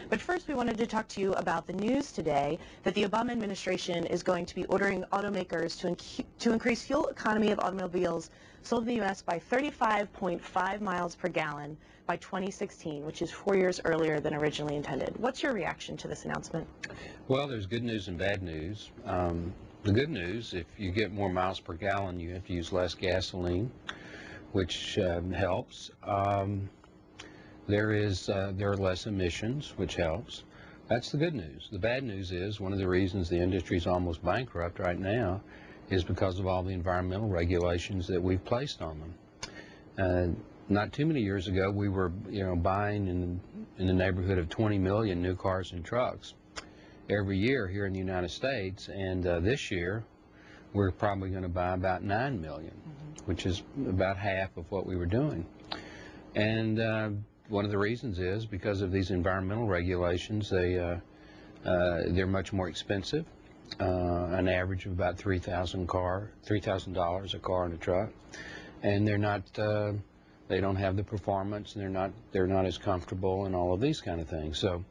But first, we wanted to talk to you about the news today that the Obama administration is going to be ordering automakers to increase fuel economy of automobiles sold in the U.S. by 35.5 miles per gallon by 2016, which is 4 years earlier than originally intended. What's your reaction to this announcement? Well, there's good news and bad news. The good news, if you get more miles per gallon, you have to use less gasoline, which helps. There are less emissions, which helps. That's the good news. The bad news is one of the reasons the industry is almost bankrupt right now is because of all the environmental regulations that we've placed on them. Not too many years ago, we were, buying in the neighborhood of 20 million new cars and trucks every year here in the United States, and this year we're probably going to buy about 9 million, which is about half of what we were doing. And one of the reasons is because of these environmental regulations. They're much more expensive, an average of about $3,000 a car and a truck, and they're not. They don't have the performance, and they're not as comfortable, and all of these kind of things. So,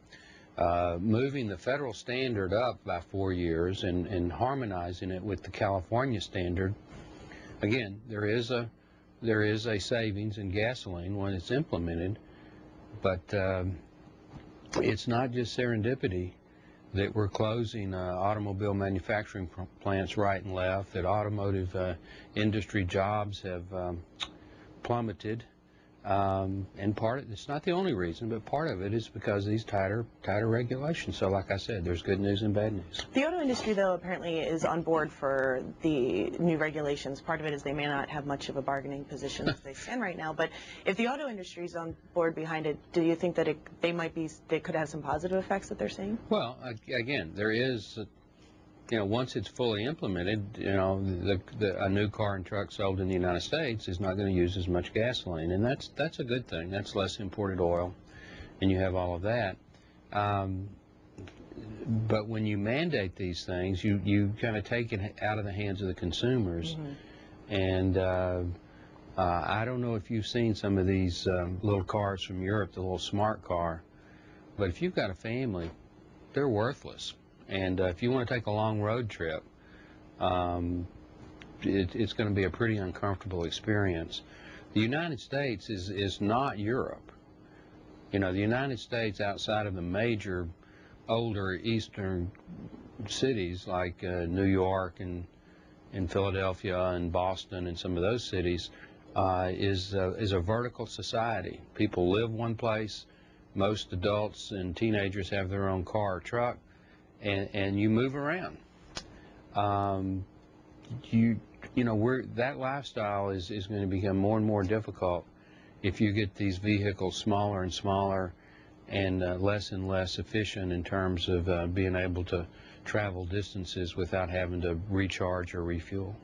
moving the federal standard up by 4 years and harmonizing it with the California standard, again, there is a savings in gasoline when it's implemented, but it's not just serendipity that we're closing automobile manufacturing plants right and left, that automotive industry jobs have plummeted, and it's not the only reason, but part of it is because of these tighter regulations. So like I said, there's good news and bad news. The auto industry, though, apparently is on board for the new regulations. Part of it is they may not have much of a bargaining position as they stand right now, but if the auto industry is on board behind it, do you think that they could have some positive effects that they're seeing? Well, again, there is, once it's fully implemented, a new car and truck sold in the United States is not going to use as much gasoline, and that's a good thing. That's less imported oil, and you have all of that. But when you mandate these things, you kind of take it out of the hands of the consumers. And I don't know if you've seen some of these little cars from Europe, the little smart car, but if you've got a family, they're worthless. And if you want to take a long road trip, it's going to be a pretty uncomfortable experience. The United States is not Europe. The United States, outside of the major older eastern cities like New York and Philadelphia and Boston and some of those cities, is a vertical society. People live one place. Most adults and teenagers have their own car or truck. And you move around. That lifestyle is going to become more and more difficult if you get these vehicles smaller and smaller and less efficient in terms of being able to travel distances without having to recharge or refuel.